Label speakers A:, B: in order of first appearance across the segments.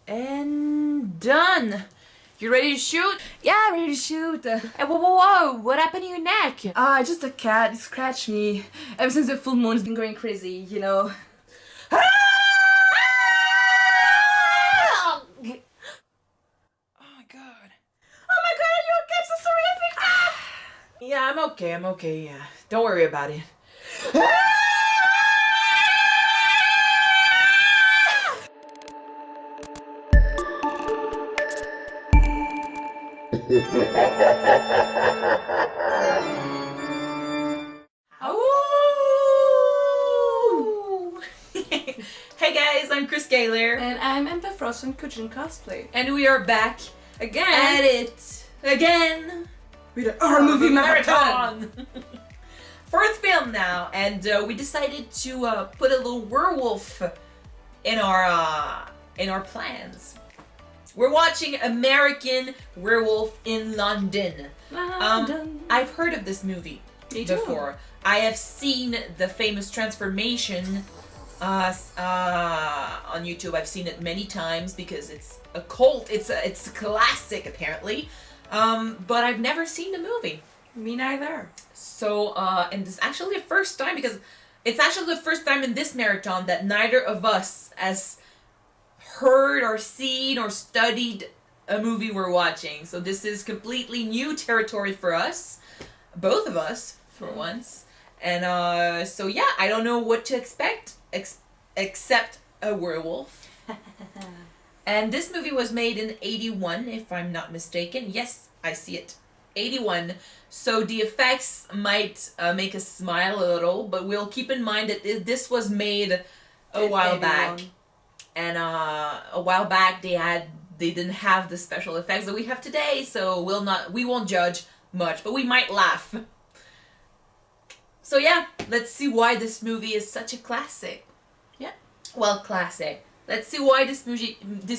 A: And done. You ready to shoot?
B: Yeah, I'm ready to shoot.
A: Hey, whoa, what happened to your neck?
B: Just a cat. It scratched me. Ever since the full moon's been going crazy, you know.
A: Oh my god.
B: Oh my god, are you okay? I'm so horrific.
A: Yeah, I'm okay, yeah. Don't worry about it. Hey guys, I'm Chris Gaylor.
B: And I'm Empa Frost from Kyuujin cosplay.
A: And we are back
B: Again.
A: at it again
B: With a horror movie marathon.
A: Fourth film now, and we decided to put a little werewolf in our plans. We're watching American Werewolf in London. I've heard of this movie before. I have seen the famous transformation on YouTube. I've seen it many times because it's a cult. It's a classic apparently, but I've never seen the movie.
B: Me neither.
A: So and this is actually the first time, because it's actually the first time in this marathon that neither of us has heard or seen or studied a movie we're watching. So this is completely new territory for us, both of us for once. And so yeah, I don't know what to expect except a werewolf. And this movie was made in 81, if I'm not mistaken. Yes, I see it. 81. So the effects might make us smile a little, but we'll keep in mind that this was made a while back. And a while back they didn't have the special effects that we have today, so we won't judge much, but we might laugh. So yeah, let's see why this movie is such a classic.
B: Yeah.
A: Well, classic. Let's see why this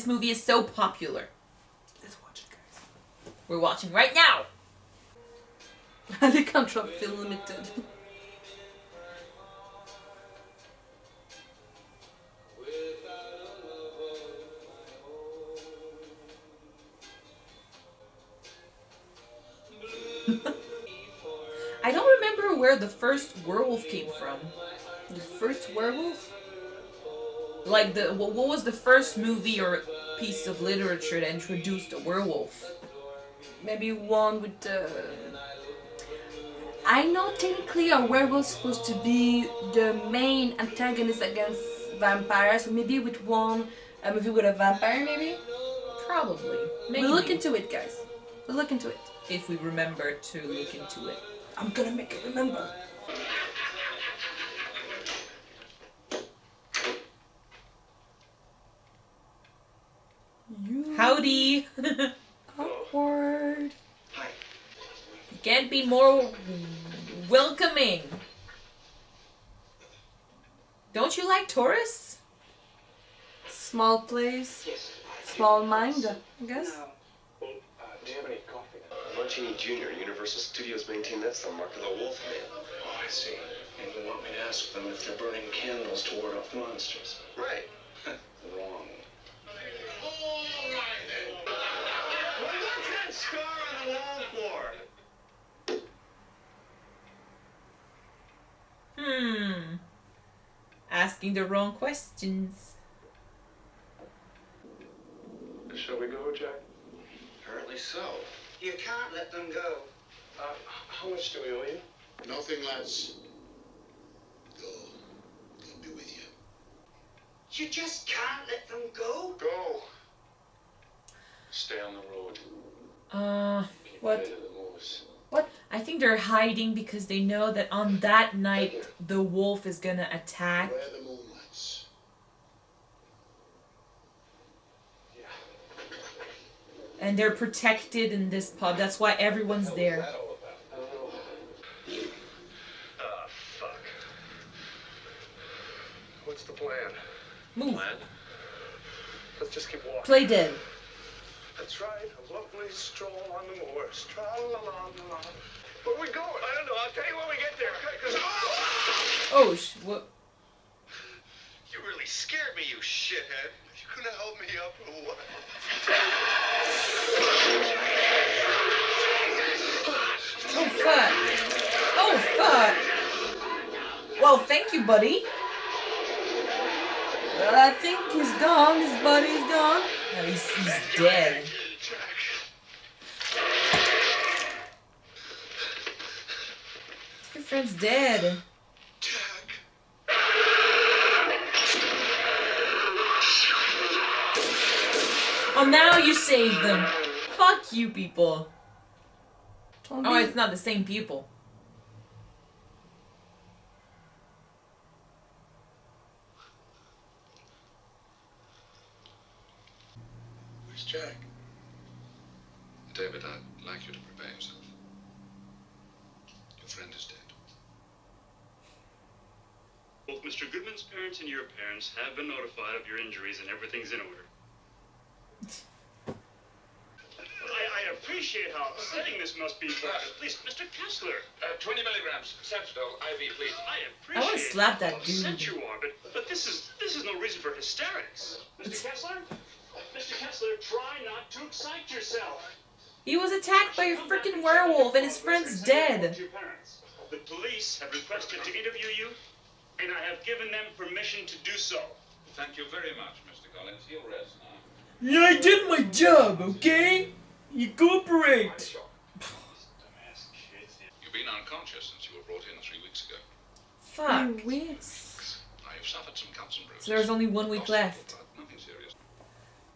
A: movie is so popular.
B: Let's watch it, guys.
A: We're watching right now.
B: The control feel limited.
A: I don't remember where the first werewolf came from.
B: The first werewolf?
A: Like what was the first movie or piece of literature that introduced a werewolf?
B: Maybe one with the... I know technically a werewolf's supposed to be the main antagonist against vampires, so maybe with a movie with a vampire, maybe?
A: Probably. Maybe.
B: We'll look into it, guys. We'll look into it.
A: If we remember to look into it.
B: I'm gonna make it remember.
A: Howdy!
B: Awkward.
C: Hi.
A: You can't be more welcoming. Don't you like tourists?
B: Small place,
C: Yes.
B: small mind, I guess.
C: Do you have any coffee? Mancini Jr., Universal Studios maintain that's the mark of the wolf man. Oh, I see. And you want me to ask them if they're burning candles to ward off monsters? Right. Wrong. All right, then. What's that scar on the wall for?
A: Asking the wrong questions.
C: Shall we go, Jack? Apparently so.
D: You can't let them go.
C: How much do we owe you?
E: Nothing less. Go. They'll be with you.
D: You just can't let them go.
C: Go. Stay on the road. Keep
A: What?
C: ahead of the moose.
A: What? I think they're hiding because they know that on that night the wolf is gonna attack.
E: Where the moonlights.
C: Yeah.
A: And they're protected in this pub. That's why everyone's there.
C: What's that all about? I don't know. Fuck. What's the plan?
A: Move.
C: Plan? Let's just keep walking.
A: Play dead.
C: That's right. A lovely stroll on the moors. Tra-la-la-la-la. Where are we going? I don't know. I'll tell you when we get there. Okay, 'cause...
A: Oh, what?
C: You really scared me, you shithead. You gonna help me up or what?
A: Oh fuck. Oh fuck. Well, thank you, buddy.
B: Well, I think he's gone. His body's gone.
A: No, he's dead. Your friend's dead. Oh, now you saved them. Fuck you, people. Oh, it's not the same people.
E: Where's Jack?
F: David, I'd like you to prepare yourself. Your friend is dead.
G: Both Mr. Goodman's parents and your parents have been notified of your injuries and everything's in order. I appreciate how upsetting this must be for at least Mr. Kessler.
F: 20 milligrams. Sentinel, IV, please.
G: I appreciate
A: I want to slap that
G: how upset
A: dude.
G: you are, but this is no reason for hysterics. Mr. Kessler? Mr. Kessler, try not to excite yourself.
A: He was attacked by a freaking werewolf and his friend's dead.
G: The police have requested to interview you, and I have given them permission to do so.
F: Thank you very much, Mr. Collins. You'll rest now.
A: Yeah, I did my job, okay? You cooperate.
F: You've been unconscious since you were brought in 3 weeks ago.
A: Fuck.
B: Weeks.
F: I've suffered some cuts and bruises.
A: So there's only 1 week left.
F: Nothing serious.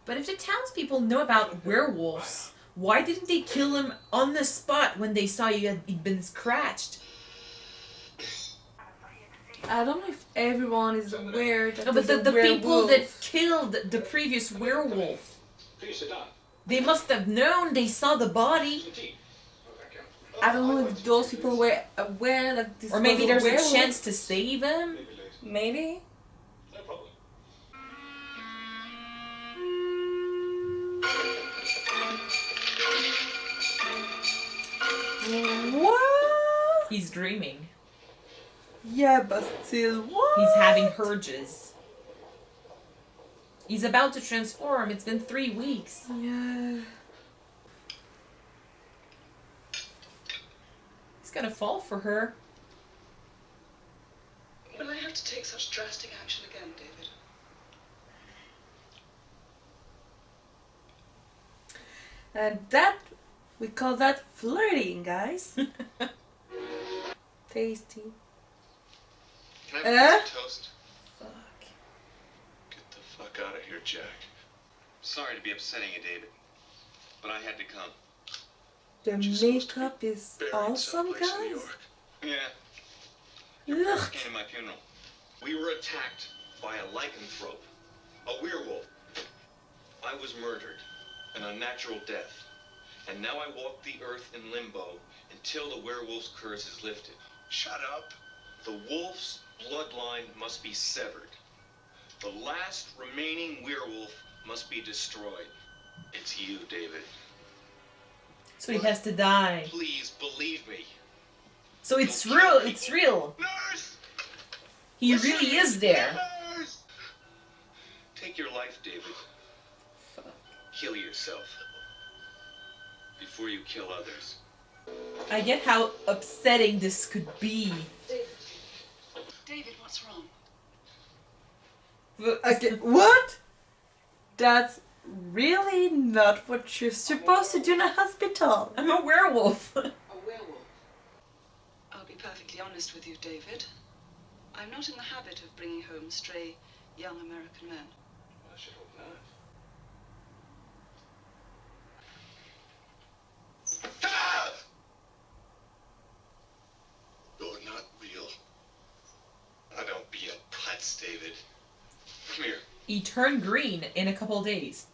A: But if the townspeople know about werewolves, why didn't they kill him on the spot when they saw he'd been scratched?
B: I don't know if everyone is aware that
A: No, but
B: there's
A: the
B: a
A: people
B: werewolf.
A: that killed the previous werewolf,
C: Please sit down.
A: they must have known. They saw the body.
B: I don't know if those people were aware that this
A: Or maybe
B: was
A: there's a
B: werewolf.
A: chance to save him.
B: Maybe.
C: No problem.
B: What?
A: He's dreaming.
B: Yeah, but still, what?
A: He's having urges. He's about to transform. It's been 3 weeks.
B: Yeah.
A: He's gonna fall for her.
H: Will I have to take such drastic action again, David?
B: And that, we call that flirting, guys. Tasty.
C: Can I have some toast?
A: Fuck.
C: Get the fuck out of here, Jack. Sorry to be upsetting you, David, but I had to come.
B: The makeup is
C: Buried
B: awesome,
C: someplace in New
B: guys.
C: York. Yeah.
B: Ugh.
C: Came to my funeral. We were attacked by a lycanthrope, a werewolf. I was murdered, an unnatural death. And now I walk the earth in limbo until the werewolf's curse is lifted. Shut up. The wolf's bloodline must be severed. The last remaining werewolf must be destroyed. It's you, David.
A: So he has to die.
C: Please believe me.
A: So it's real. It's real.
C: Nurse!
A: He really is there.
C: Nurse! Take your life, David. Kill yourself. Before you kill others.
A: I get how upsetting this could be.
H: David, what's wrong?
B: Okay, what? That's really not what you're supposed to do in a hospital.
A: I'm a werewolf.
H: A werewolf. I'll be perfectly honest with you, David. I'm not in the habit of bringing home stray young American men.
C: I should hope not.
E: You're not real.
C: I don't be a putz, David. Come here.
A: He turned green in a couple days.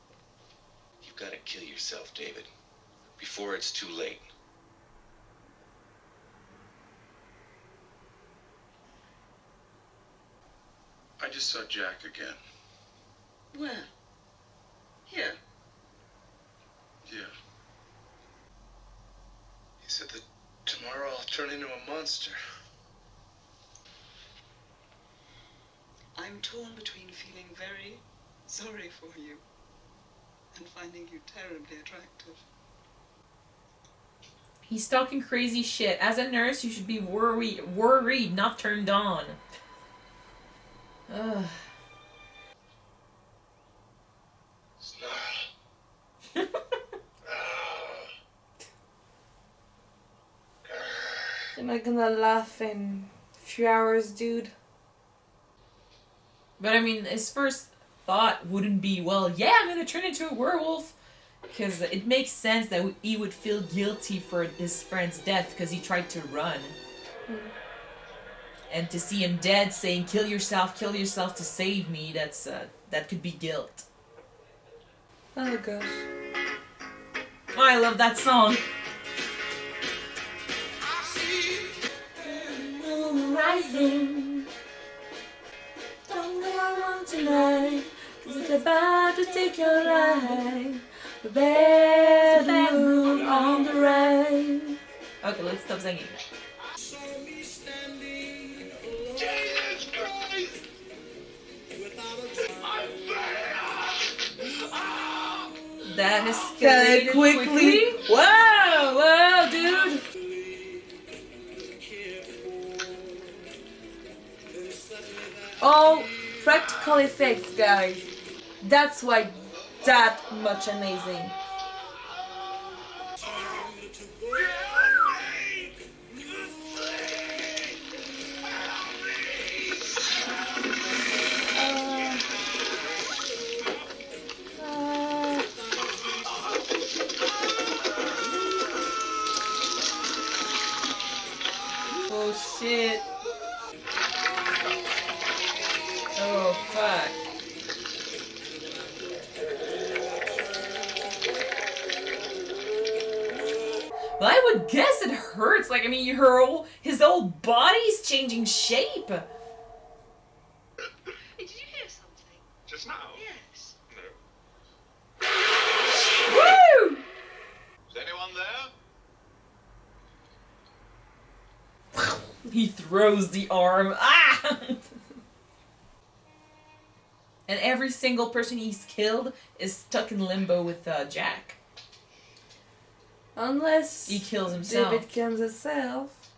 C: You've got to kill yourself, David. Before it's too late.
E: I just saw Jack again.
H: Where? Here.
E: Yeah. He said that tomorrow I'll turn into a monster.
H: I I'm torn between feeling very sorry for you and finding you terribly attractive.
A: He's talking crazy shit. As a nurse, you should be worried, not turned on. Ugh.
B: You're not gonna laugh in a few hours, dude.
A: But I mean, his first thought wouldn't be, well, yeah, I'm gonna turn into a werewolf. Because it makes sense that he would feel guilty for his friend's death because he tried to run. And to see him dead saying, kill yourself to save me, that could be guilt.
B: Oh gosh.
A: Oh, I love that song.
B: Moon rising. Don't know I want tonight. 'Cause it's about to take your life. The bad moon on the right.
A: Okay, let's stop singing.
E: Jesus Christ! I'm
A: That escalated quickly. Whoa, dude.
B: All practical effects, guys. That's why that much amazing.
A: Oh shit. Oh fuck. Well, I would guess it hurts. Like, I mean, his whole body's changing shape.
G: Hey, did you hear something?
F: Just now?
G: Yes.
F: No.
A: Woo!
F: Is anyone there?
A: He throws the arm. Ah! And every single person he's killed is stuck in limbo with Jack.
B: Unless
A: He kills himself.
B: David kills himself.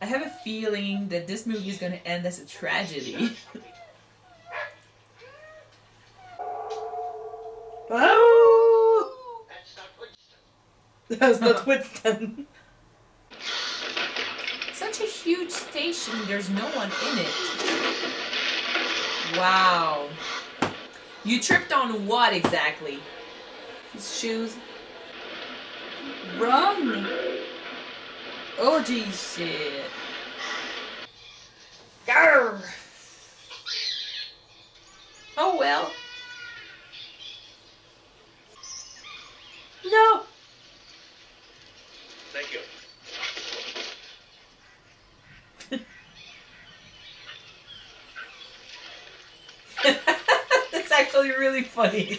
A: I have a feeling that this movie is going to end as a tragedy.
B: Oh!
D: That's not Winston.
B: That's not Winston.
A: Such a huge station, there's no one in it. Wow. You tripped on what exactly?
B: His shoes. Run!
A: Oh, geez, shit.
B: Grr!
A: Oh, well.
B: No!
C: Thank you.
A: That's actually really funny.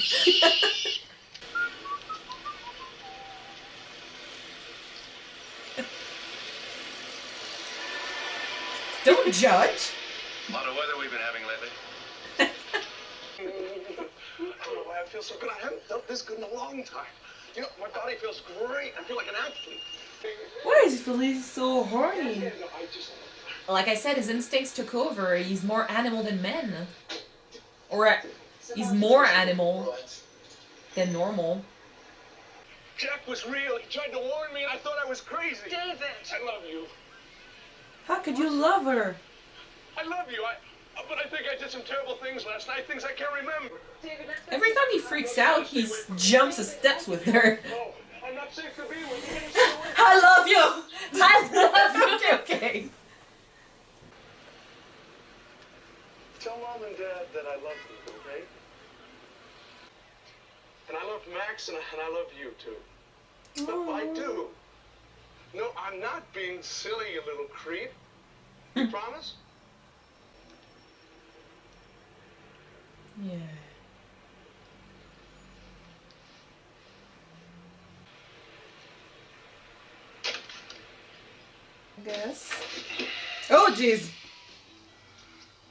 A: Don't judge.
C: A lot of weather we've been having lately. I don't know why I feel so good. I haven't felt this good in a long time. You know, my body feels great. I feel like an athlete.
B: Why is he feeling so horny?
C: No, I just...
A: Like I said, his instincts took over. He's more animal than men. Or he's more animal than normal.
C: Jack was real. He tried to warn me, and I thought I was crazy.
H: David!
C: I love you.
B: How could you love her?
C: I love you. But I think I did some terrible things last night, things I can't remember.
H: David, let's
A: Every time he freaks out, he jumps a steps with her.
C: No, I'm not safe to be with you.
A: I love you! I love you! Okay.
C: Tell Mom and Dad that I love you, okay? And I love Max, and I love you, too. I do. No, I'm not being silly, you little creep. You promise?
A: Yeah.
B: I guess.
A: Oh, jeez.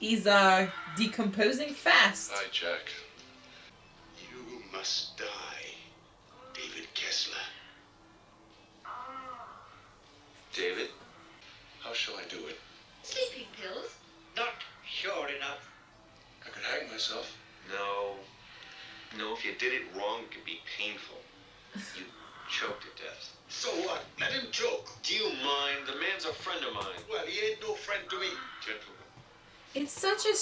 A: He's decomposing fast.
E: Hi, Jack. You must die, David Kessler.
C: David, how shall I do it?
D: Sleeping pills? Not sure enough.
C: I could hang myself. No. No, if you did it wrong, it could be painful. You choke to death.
E: So what? Let him choke.
C: Do you mind? The man's a friend of mine.
E: Well, he ain't no friend to me.
C: Gentlemen.
A: It's such a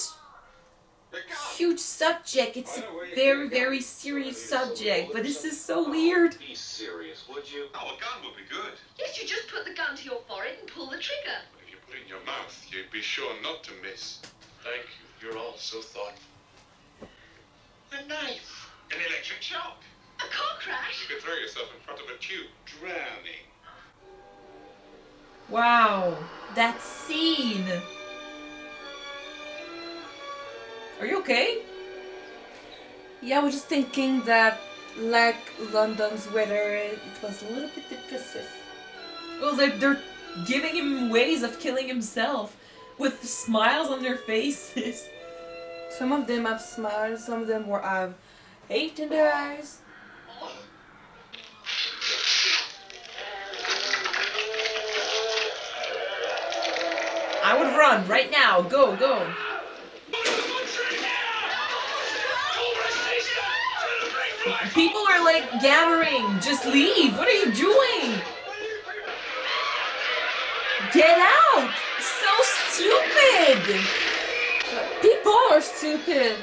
A: huge subject. It's a very, very serious subject, but this is so weird.
C: Be serious, would you?
E: Oh, a gun would be good.
D: Yes, you just put the gun to your forehead and pull the trigger.
E: But if you put it in your mouth, you'd be sure not to miss.
C: Thank you. You're all so thoughtful.
E: A knife. An electric shock.
D: A car crash?
E: You could throw yourself in front of a tube. Drowning.
A: Wow, that scene. Are you okay?
B: Yeah, I was just thinking that, like London's weather, it was a little bit depressive.
A: Well, they're giving him ways of killing himself with smiles on their faces.
B: Some of them have smiles, some of them have hate in their eyes.
A: I would run right now. Go, go. People are like gathering. Just leave. What are you doing? Get out. So stupid.
B: People are stupid.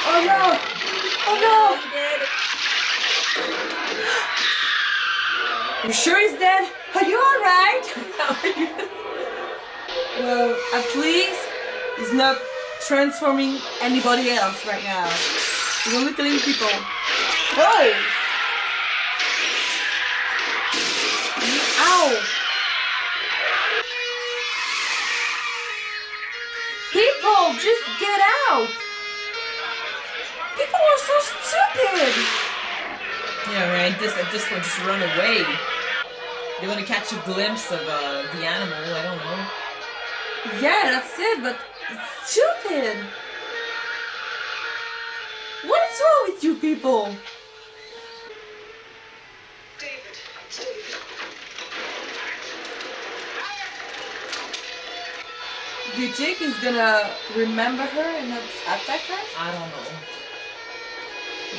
B: Oh no! Oh no! You sure he's dead? Are you alright? Well, at least he's not transforming anybody else right now. He's only killing people. Whoa! Ow! People, just get out! People are so stupid!
A: Yeah, right. At this point, just run away. They want to catch a glimpse of the animal. I don't know.
B: Yeah, that's it, but it's stupid! What is wrong with you people?
H: David, it's David.
B: Do you think he's gonna remember her and not attack her?
A: I don't know.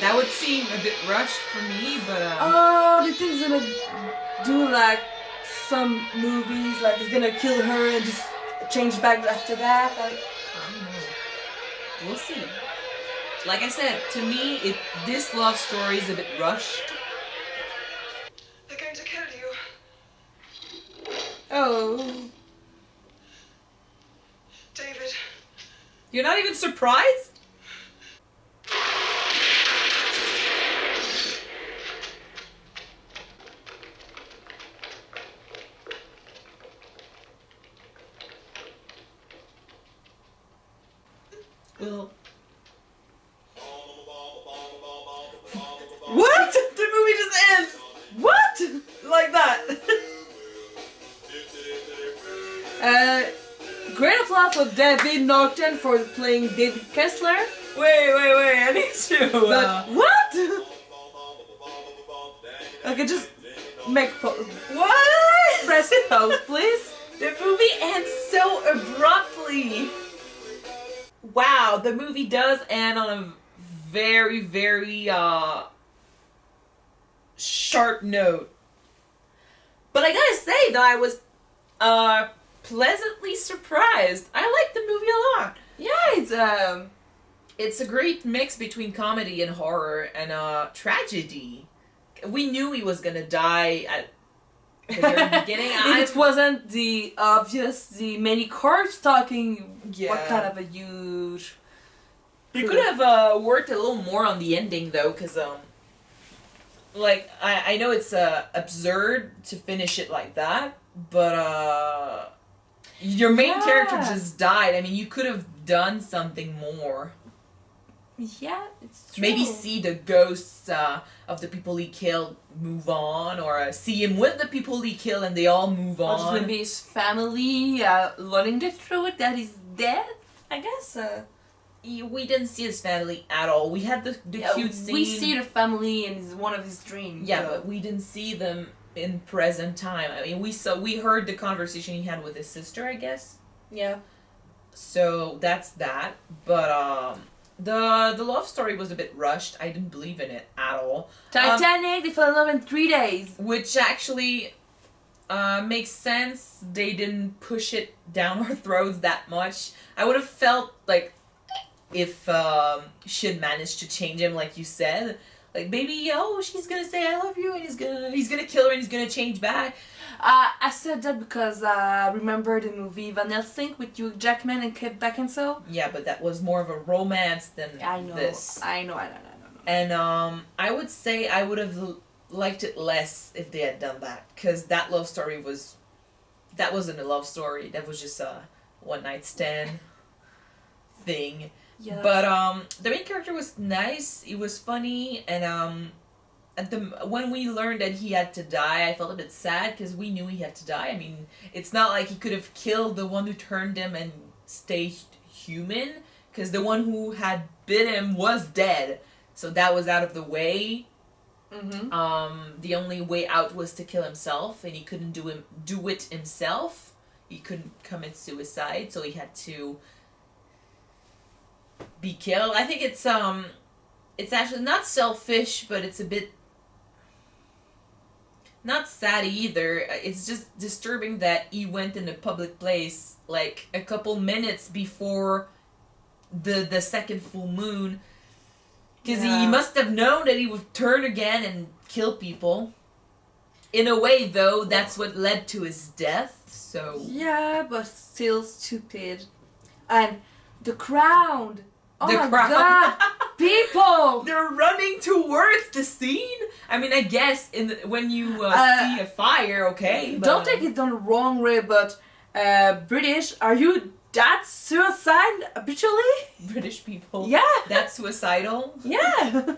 A: That would seem a bit rushed for me, but
B: Oh, do you think he's gonna do like some movies, like he's gonna kill her and just change back after that? Like,
A: I don't know. We'll see. Like I said, to me, this love story is a bit rushed.
H: They're going to kill you.
B: oh.
H: David,
A: You're not even surprised? Well, what? The movie just ends. What? Like that.
B: Great applause for David Norton for playing David Kessler.
A: Wait, I need to.
B: But what? Okay, just make pause.
A: What?
B: Press pause, please.
A: The movie ends so abruptly. Wow, the movie does end on a very, very sharp note. But I gotta say though, I was pleasantly surprised. I liked the movie a lot.
B: Yeah,
A: It's a great mix between comedy and horror and tragedy. We knew he was gonna die at the very beginning.
B: if it wasn't the many corpse talking,
A: Yeah.
B: what kind of a huge...
A: They could have worked a little more on the ending though, because like I know it's absurd to finish it like that, but your main character just died. I mean, you could have done something more.
B: Yeah, it's true.
A: Maybe see the ghosts of the people he killed move on, or see him with the people he killed and they all move
B: Or just
A: on.
B: maybe his family learning the truth that he's dead, I guess.
A: We didn't see his family at all. We had the cute scene.
B: We see the family in one of his dreams.
A: Yeah, but we didn't see them in present time. I mean, we heard the conversation he had with his sister, I guess.
B: Yeah.
A: So that's that. But the love story was a bit rushed. I didn't believe in it at all.
B: Titanic, they fell in love in 3 days.
A: Which actually makes sense. They didn't push it down our throats that much. I would have felt like if she had managed to change him, like you said. Like, maybe, she's gonna say I love you, and he's gonna kill her, and he's gonna change back.
B: I said that because I remember the movie Van Helsing with Hugh Jackman and Kate Beckinsale.
A: Yeah, but that was more of a romance than this.
B: I know.
A: And I would say I would have liked it less if they had done that, because that love story that wasn't a love story. That was just a one night stand thing.
B: Yeah.
A: But the main character was nice. He was funny, and when we learned that he had to die, I felt a bit sad because we knew he had to die. I mean, it's not like he could have killed the one who turned him and stayed human, because the one who had bit him was dead, so that was out of the way.
B: Mm-hmm.
A: The only way out was to kill himself, and he couldn't do it himself. He couldn't commit suicide, so he had to be killed. I think it's actually not selfish, but it's a bit not sad either. It's just disturbing that he went in a public place like a couple minutes before the second full moon, because he must have known that he would turn again and kill people. In a way, though, that's what led to his death. So
B: yeah, but still stupid. And the crowd. Oh my
A: crowd.
B: god, people!
A: They're running towards the scene. I mean, I guess when you see a fire, okay. But,
B: don't take it the wrong way, but British, are you that suicide habitually?
A: British people.
B: Yeah.
A: That's suicidal.
B: Yeah.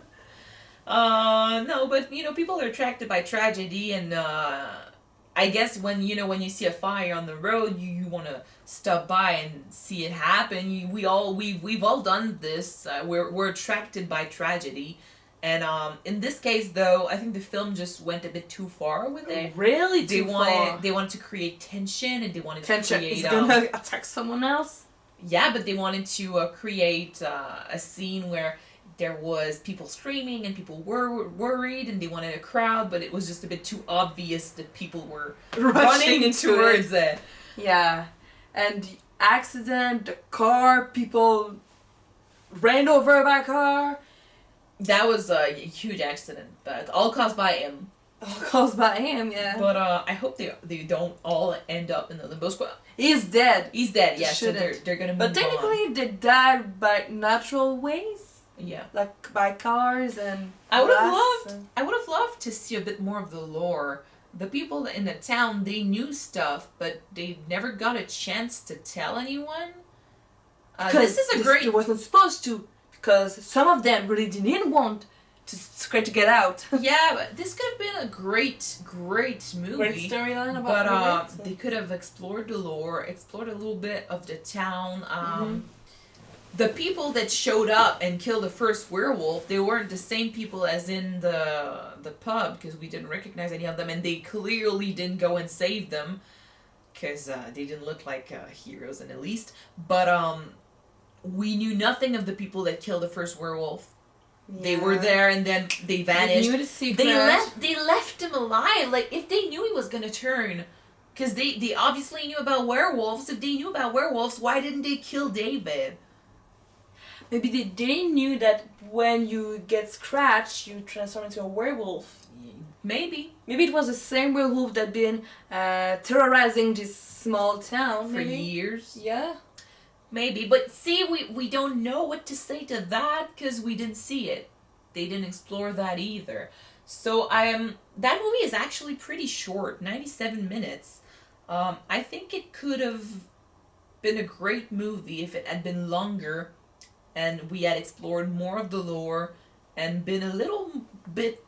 A: No, but people are attracted by tragedy, and I guess when you see a fire on the road, you want to stop by and see it happen. We've all done this. We're attracted by tragedy, and in this case, though, I think the film just went a bit too far with it.
B: Really too far.
A: They wanted to create tension, and they wanted to create.
B: Is gonna attack someone else?
A: Yeah, but they wanted to create a scene where there was people screaming and people were worried, and they wanted a crowd, but it was just a bit too obvious that people were running towards it.
B: Yeah. And the accident, the car, people ran over by a car.
A: That was a huge accident, but all caused by him.
B: All caused by him, yeah.
A: But I hope they don't all end up in the limbo squad.
B: He's dead.
A: He's dead, yeah, so
B: Shouldn't.
A: they're gonna move
B: But technically,
A: on.
B: they died by natural ways.
A: Yeah.
B: Like by cars and
A: I would have loved to see a bit more of the lore. The people in the town, they knew stuff, but they never got a chance to tell anyone. This is a great.
B: They wasn't supposed to, because some of them really didn't want to get out.
A: Yeah, but this could have been a great movie.
B: Great storyline about
A: But they could have explored the lore, explored a little bit of the town. The people that showed up and killed the first werewolf, they weren't the same people as in the pub, because we didn't recognize any of them, and they clearly didn't go and save them, because they didn't look like heroes, and at least. But we knew nothing of the people that killed the first werewolf. Yeah. They were there, and then they vanished.
B: They knew the secret.
A: They left him alive. Like, if they knew he was gonna turn, because they obviously knew about werewolves. If they knew about werewolves, why didn't they kill David?
B: Maybe they knew that when you get scratched, you transform into a werewolf.
A: Maybe.
B: Maybe it was the same werewolf that been terrorizing this small town.
A: For years.
B: Yeah.
A: Maybe. But see, we don't know what to say to that, because we didn't see it. They didn't explore that either. So that movie is actually pretty short, 97 minutes. I think it could have been a great movie if it had been longer. and we had explored more of the lore and been a little bit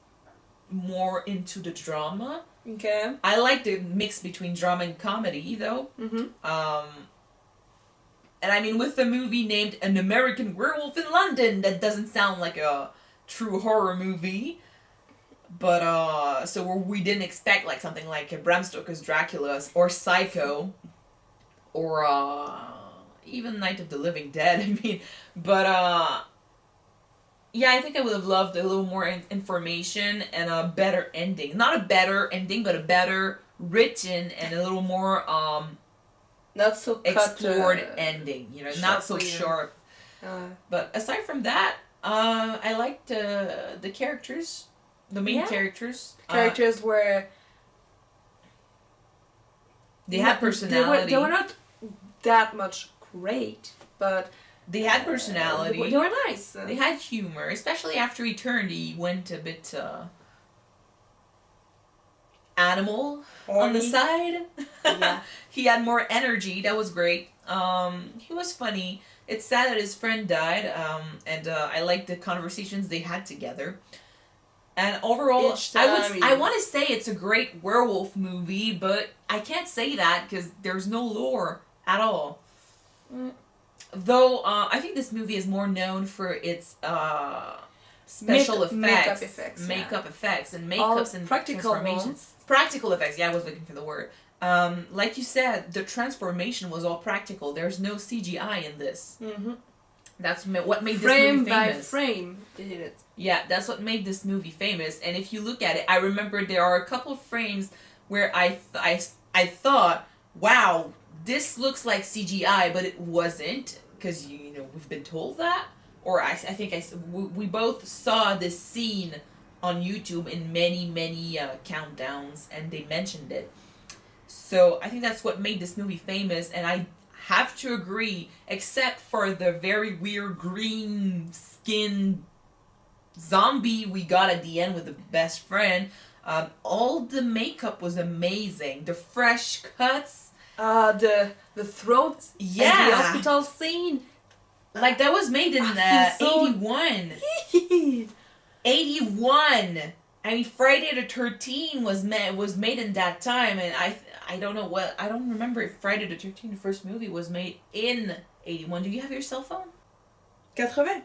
A: more into the drama.
B: Okay.
A: I like the mix between drama and comedy, though. And I mean, with the movie named An American Werewolf in London, that doesn't sound like a true horror movie. But, so we didn't expect, like, something like Bram Stoker's Dracula, or Psycho, or, even Night of the Living Dead, I mean. But, yeah, I think I would have loved a little more information and a better ending. Not a better ending, but a better written and a little more,
B: not so
A: explored ending, you know, not so
B: sharply,
A: sharp. But aside from that, I liked the characters, the main characters.
B: Characters were...
A: They had personality.
B: They were not that much great, but...
A: They had personality.
B: They were nice.
A: They had humor, especially after he turned. He went a bit animal on the side.
B: Yeah.
A: He had more energy. That was great. He was funny. It's sad that his friend died. And I liked the conversations they had together. And overall, I want to say it's a great werewolf movie, but I can't say that because there's no lore at all. Though I think this movie is more known for its special effects, makeup effects, and makeups and
B: practical
A: transformations. Practical effects. Yeah, I was looking for the word. Like you said, the transformation was all practical. There's no CGI in this. That's what made this movie famous. Frame
B: by frame, they did it.
A: Yeah, that's what made this movie famous. And if you look at it, I remember there are a couple of frames where I thought, wow, this looks like CGI, but it wasn't, because you know we've been told that. Or I think we both saw this scene on YouTube in many countdowns, and they mentioned it. So I think that's what made this movie famous, and I have to agree, except for the very weird green skin zombie we got at the end with the best friend. All the makeup was amazing. The fresh cuts.
B: The throat.
A: Yeah.
B: And the hospital scene.
A: Like, that was made in 81. 81. I mean, Friday the 13th was made in that time, and I don't know what, I don't remember if Friday the 13th, the first movie, was made in 81. Do you have your cell phone?
B: 80.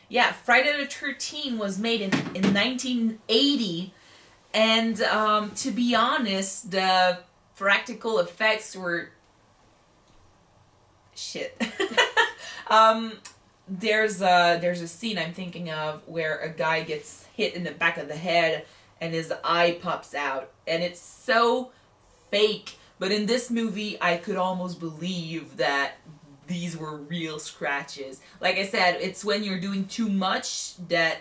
A: Yeah, Friday the 13th was made in 1980, and to be honest, the practical effects were shit. There's a scene I'm thinking of where a guy gets hit in the back of the head and his eye pops out, and it's so fake. But in this movie, I could almost believe that these were real scratches. Like I said, it's when you're doing too much that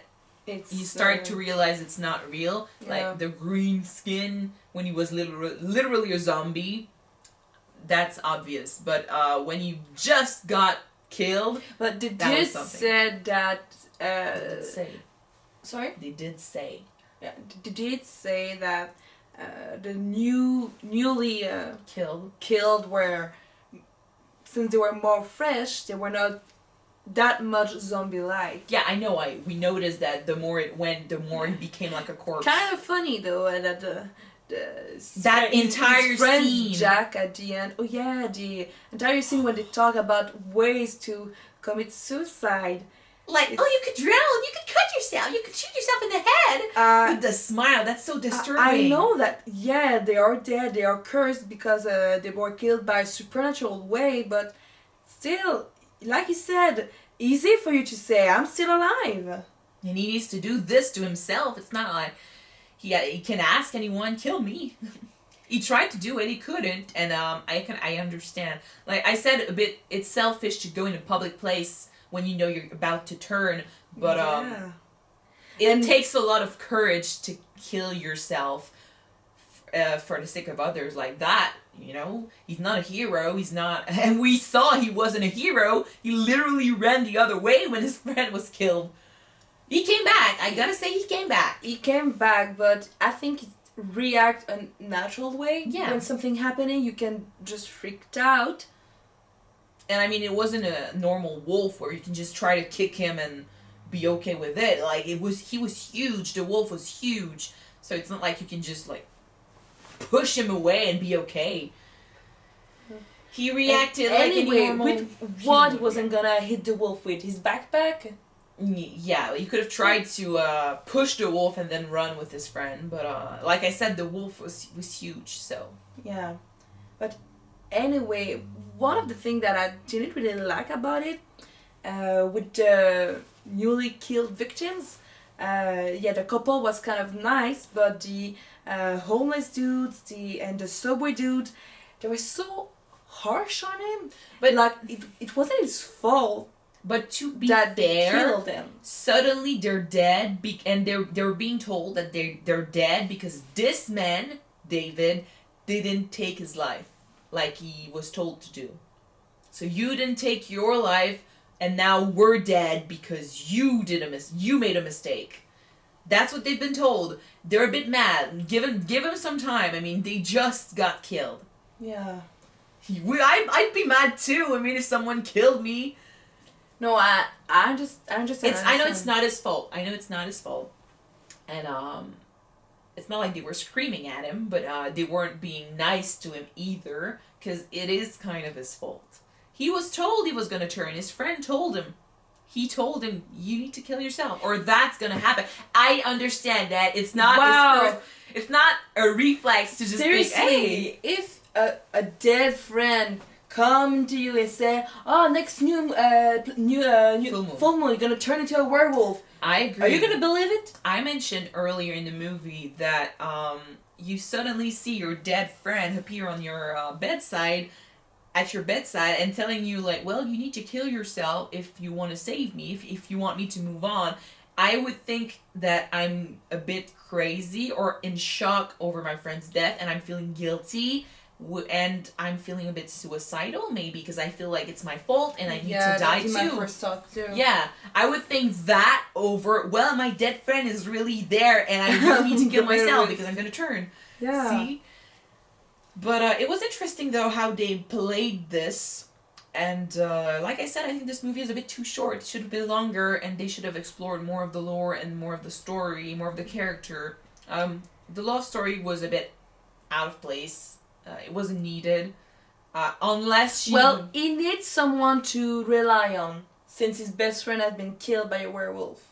A: you start to realize it's not real. Yeah. Like the green skin when he was literally a zombie, that's obvious. But when you just got killed,
B: but they did say that.
A: They did say.
B: Sorry.
A: They did say.
B: Yeah, they did say that the newly killed were, since they were more fresh, they were not that much zombie-like.
A: Yeah, I know. We noticed that the more it went, the more he became like a corpse.
B: Kind of funny though that
A: that entire scene,
B: Jack at the end. Oh yeah, the entire scene when they talk about ways to commit suicide.
A: Like, oh, you could drown, you could cut yourself, you could shoot yourself in the head. With the smile, that's so disturbing.
B: I know that, yeah, they are dead, they are cursed because they were killed by a supernatural way, but still, like he said, easy for you to say, I'm still alive.
A: And he needs to do this to himself. It's not like he can ask anyone, kill me. He tried to do it, he couldn't, and I understand. Like I said a bit, it's selfish to go in a public place when you know you're about to turn, but it takes a lot of courage to kill yourself for the sake of others like that, you know? He's not a hero, he's not, and we saw he wasn't a hero. He literally ran the other way when his friend was killed. He came back, I gotta say he came back.
B: He came back, but I think it react a natural way.
A: Yeah.
B: When something happening, you can just freak out.
A: And I mean, it wasn't a normal wolf where you can just try to kick him and be okay with it. Like, he was huge. The wolf was huge. So it's not like you can just, like, push him away and be okay. He reacted like
B: anyway,
A: a normal
B: with what
A: human.
B: wasn't gonna hit the wolf with? His backpack?
A: Yeah, you could have tried to push the wolf and then run with his friend. But like I said, the wolf was huge, so...
B: Yeah. But anyway, one of the things that I didn't really like about it, with the newly killed victims, the couple was kind of nice, but the homeless dudes, and the subway dude, they were so harsh on him. But like, it wasn't his fault.
A: But to be
B: that they
A: fair,
B: killed them.
A: Suddenly they're dead, and they were being told that they're dead because this man, David, didn't take his life like he was told to do. So you didn't take your life, and now we're dead because you made a mistake. That's what they've been told. They're a bit mad. Give him some time. I mean, they just got killed.
B: Yeah.
A: I'd be mad too. I mean, if someone killed me.
B: No, I understand.
A: I know it's not his fault. I know it's not his fault. And it's not like they were screaming at him, but they weren't being nice to him either, because it is kind of his fault. He was told he was going to turn. His friend told him. He told him, you need to kill yourself, or that's going to happen. I understand that. It's not it's not a reflex to just
B: seriously,
A: think, hey.
B: If a dead friend come to you and say, oh, next new full moon, you're going to turn into a werewolf.
A: I agree.
B: Are you going to believe it?
A: I mentioned earlier in the movie that you suddenly see your dead friend appear on your bedside, and telling you, like, well, you need to kill yourself if you want to save me, if you want me to move on. I would think that I'm a bit crazy or in shock over my friend's death, and I'm feeling guilty, and I'm feeling a bit suicidal, maybe, because I feel like it's my fault and I need to die too.
B: Yeah, my first thought too.
A: Yeah, I would think that over, well, my dead friend is really there and I really need to kill myself because I'm going to turn.
B: Yeah.
A: See? But it was interesting, though, how they played this. And like I said, I think this movie is a bit too short. It should have been longer, and they should have explored more of the lore and more of the story, more of the character. The love story was a bit out of place. It wasn't needed. Unless you...
B: Well, he needs someone to rely on, since his best friend has been killed by a werewolf.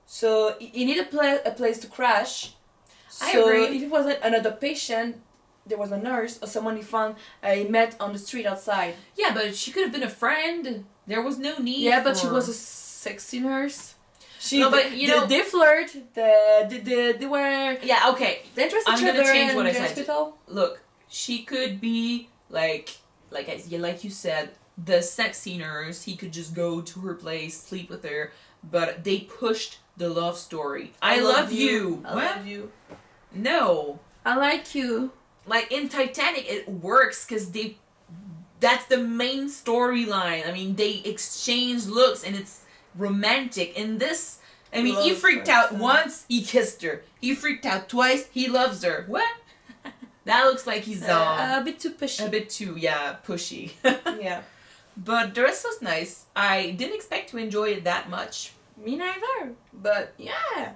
B: So, he needed a place to crash.
A: I
B: So,
A: agree.
B: if it wasn't another patient, there was a nurse or someone he met on the street outside.
A: Yeah, but she could have been a friend. There was no need.
B: Yeah, but she was a sexy nurse.
A: No, but you know,
B: they flirt. They were.
A: Yeah, okay.
B: They dressed
A: I'm
B: each
A: gonna
B: other
A: change
B: in
A: what I
B: the
A: said.
B: hospital.
A: Look, she could be like you said, the sexy nurse. He could just go to her place, sleep with her. But they pushed the love story. I love you.
B: I love you.
A: No.
B: I like you.
A: Like in Titanic, it works because that's the main storyline. I mean, they exchange looks and it's romantic. In this, I mean, he freaked out once, he kissed her. He freaked out twice, he loves her. What? That looks like he's
B: a bit too pushy.
A: A bit too, pushy.
B: Yeah.
A: But the rest was nice. I didn't expect to enjoy it that much.
B: Me neither. But yeah.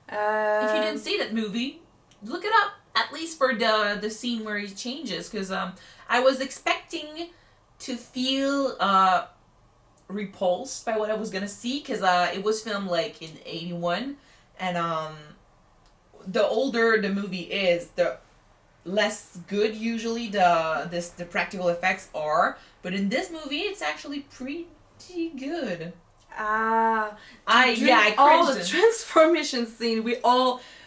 A: If you didn't see that movie, look it up. At least for the scene where he changes, because I was expecting to feel repulsed by what I was gonna see, because it was filmed like in '81, and the older the movie is, the less good usually the practical effects are. But in this movie, it's actually pretty good.
B: I
A: cringed.
B: All the transformation scene,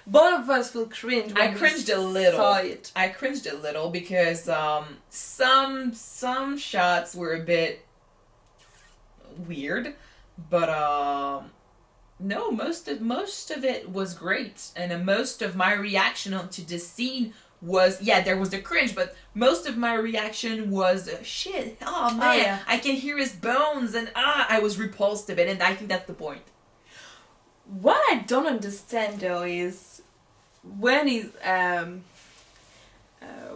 B: both of us will cringe when
A: I cringed a little.
B: Saw it.
A: I cringed a little because some shots were a bit weird, but no, most of it was great, and most of my reaction to this scene was, there was the cringe, but most of my reaction was shit. Oh man,
B: yeah.
A: I can hear his bones, and I was repulsed a bit, and I think that's the point.
B: What I don't understand though is when he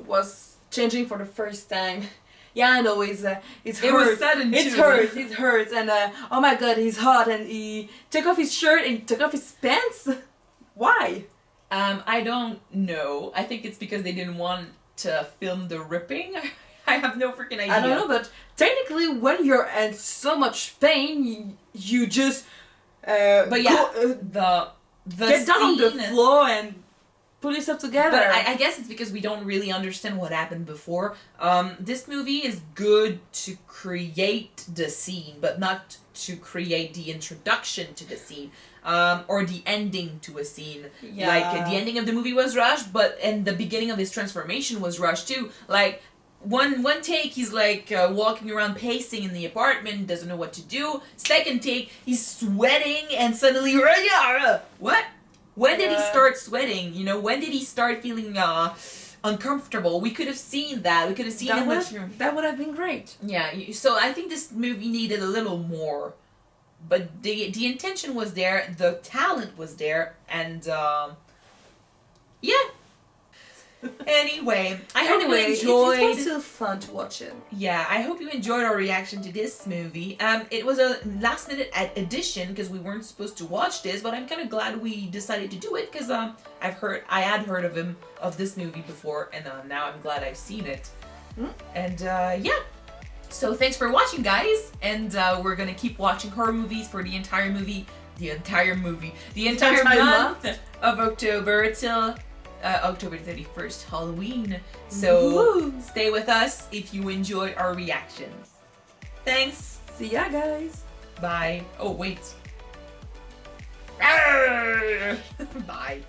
B: was changing for the first time, Yeah, I know, it hurts.
A: It was sudden
B: It
A: too.
B: hurts, and oh my god, he's hot, and he took off his shirt and took off his pants. Why?
A: I don't know. I think it's because they didn't want to film the ripping. I have no freaking idea.
B: I don't know, but technically, when you're in so much pain, you just
A: But yeah, the
B: get down on the
A: scene-
B: floor and pull yourself together.
A: But I guess it's because we don't really understand what happened before. This movie is good to create the scene, but not to create the introduction to the scene. Or the ending to a scene.
B: Yeah.
A: Like, the ending of the movie was rushed, and the beginning of his transformation was rushed too. Like, one take, he's like walking around pacing in the apartment, doesn't know what to do. Second take, he's sweating and suddenly, what? When did he start sweating? You know, when did he start feeling uncomfortable? We could have seen that. We could have seen
B: that would have been great.
A: Yeah, so I think this movie needed a little more. But the intention was there, the talent was there, and yeah. Anyway, I hope you enjoyed.
B: It was still fun to watch it.
A: Yeah, I hope you enjoyed our reaction to this movie. It was a last minute addition because we weren't supposed to watch this, but I'm kind of glad we decided to do it because I had heard of this movie before, and now I'm glad I've seen it. And yeah. So thanks for watching, guys, and we're gonna keep watching horror movies for the entire month of October till October 31st, Halloween. So stay with us if you enjoyed our reactions. Thanks.
B: See ya, guys.
A: Bye. Oh wait. Bye.